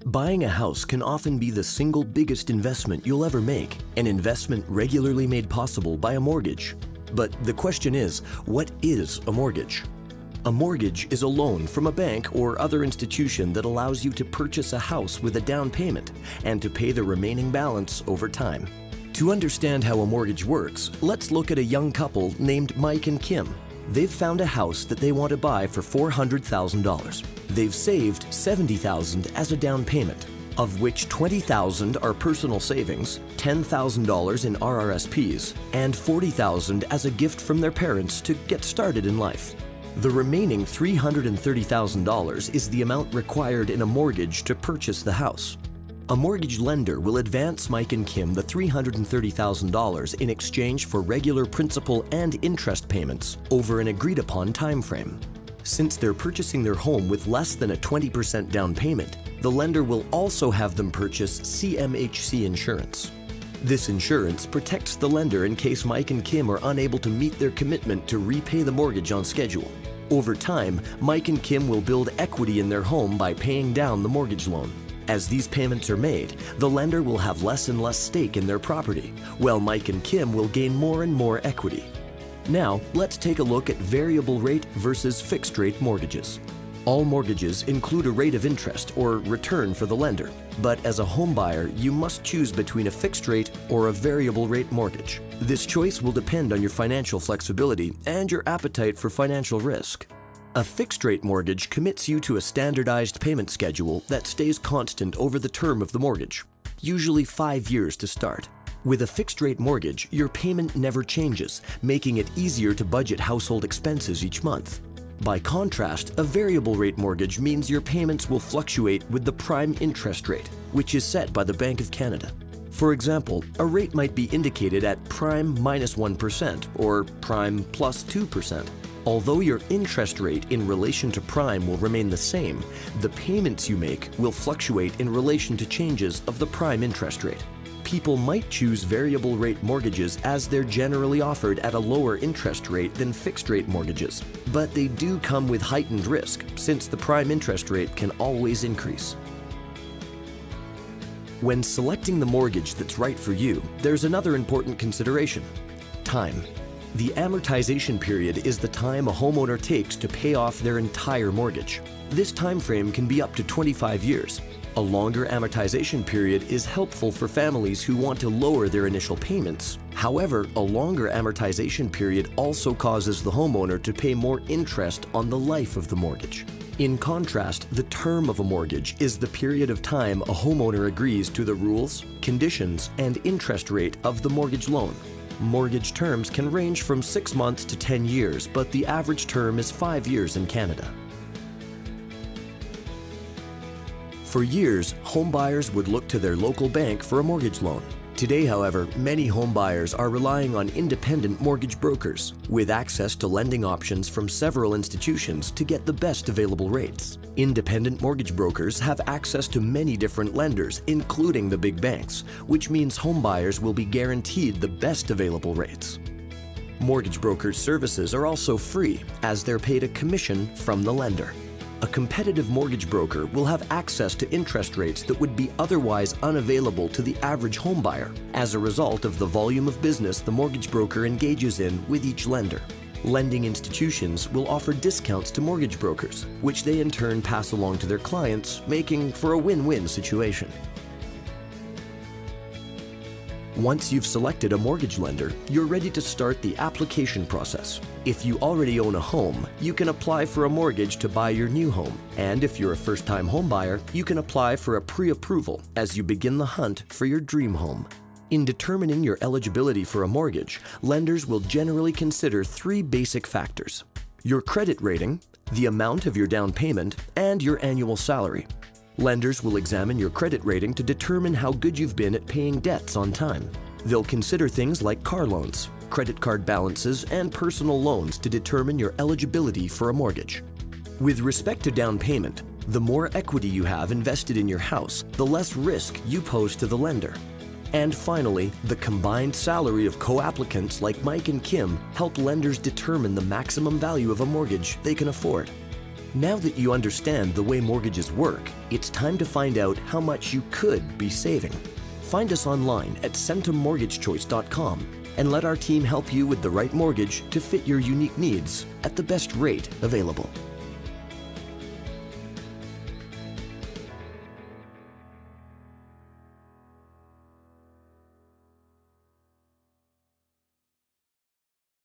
Buying a house can often be the single biggest investment you'll ever make, an investment regularly made possible by a mortgage. But the question is, what is a mortgage? A mortgage is a loan from a bank or other institution that allows you to purchase a house with a down payment and to pay the remaining balance over time. To understand how a mortgage works, let's look at a young couple named Mike and Kim. They've found a house that they want to buy for $400,000. They've saved $70,000 as a down payment, of which $20,000 are personal savings, $10,000 in RRSPs, and $40,000 as a gift from their parents to get started in life. The remaining $330,000 is the amount required in a mortgage to purchase the house. A mortgage lender will advance Mike and Kim the $330,000 in exchange for regular principal and interest payments over an agreed-upon time frame. Since they're purchasing their home with less than a 20% down payment, the lender will also have them purchase CMHC insurance. This insurance protects the lender in case Mike and Kim are unable to meet their commitment to repay the mortgage on schedule. Over time, Mike and Kim will build equity in their home by paying down the mortgage loan. As these payments are made, the lender will have less and less stake in their property, while Mike and Kim will gain more and more equity. Now, let's take a look at variable rate versus fixed rate mortgages. All mortgages include a rate of interest or return for the lender, but as a home buyer, you must choose between a fixed rate or a variable rate mortgage. This choice will depend on your financial flexibility and your appetite for financial risk. A fixed-rate mortgage commits you to a standardized payment schedule that stays constant over the term of the mortgage, usually 5 years to start. With a fixed-rate mortgage, your payment never changes, making it easier to budget household expenses each month. By contrast, a variable-rate mortgage means your payments will fluctuate with the prime interest rate, which is set by the Bank of Canada. For example, a rate might be indicated at prime minus 1% or prime plus 2%. Although your interest rate in relation to prime will remain the same, the payments you make will fluctuate in relation to changes of the prime interest rate. People might choose variable rate mortgages as they're generally offered at a lower interest rate than fixed rate mortgages, but they do come with heightened risk since the prime interest rate can always increase. When selecting the mortgage that's right for you, there's another important consideration: time. The amortization period is the time a homeowner takes to pay off their entire mortgage. This time frame can be up to 25 years. A longer amortization period is helpful for families who want to lower their initial payments. However, a longer amortization period also causes the homeowner to pay more interest on the life of the mortgage. In contrast, the term of a mortgage is the period of time a homeowner agrees to the rules, conditions, and interest rate of the mortgage loan. Mortgage terms can range from 6 months to 10 years, but the average term is 5 years in Canada. For years, home buyers would look to their local bank for a mortgage loan. Today, however, many home buyers are relying on independent mortgage brokers with access to lending options from several institutions to get the best available rates. Independent mortgage brokers have access to many different lenders, including the big banks, which means home buyers will be guaranteed the best available rates. Mortgage brokers' services are also free, as they're paid a commission from the lender. A competitive mortgage broker will have access to interest rates that would be otherwise unavailable to the average home buyer as a result of the volume of business the mortgage broker engages in with each lender. Lending institutions will offer discounts to mortgage brokers, which they in turn pass along to their clients, making for a win-win situation. Once you've selected a mortgage lender, you're ready to start the application process. If you already own a home, you can apply for a mortgage to buy your new home. And if you're a first-time home buyer, you can apply for a pre-approval as you begin the hunt for your dream home. In determining your eligibility for a mortgage, lenders will generally consider 3 basic factors: your credit rating, the amount of your down payment, and your annual salary. Lenders will examine your credit rating to determine how good you've been at paying debts on time. They'll consider things like car loans, credit card balances, and personal loans to determine your eligibility for a mortgage. With respect to down payment, the more equity you have invested in your house, the less risk you pose to the lender. And finally, the combined salary of co-applicants like Mike and Kim help lenders determine the maximum value of a mortgage they can afford. Now that you understand the way mortgages work, it's time to find out how much you could be saving. Find us online at centummortgagechoice.com and let our team help you with the right mortgage to fit your unique needs at the best rate available.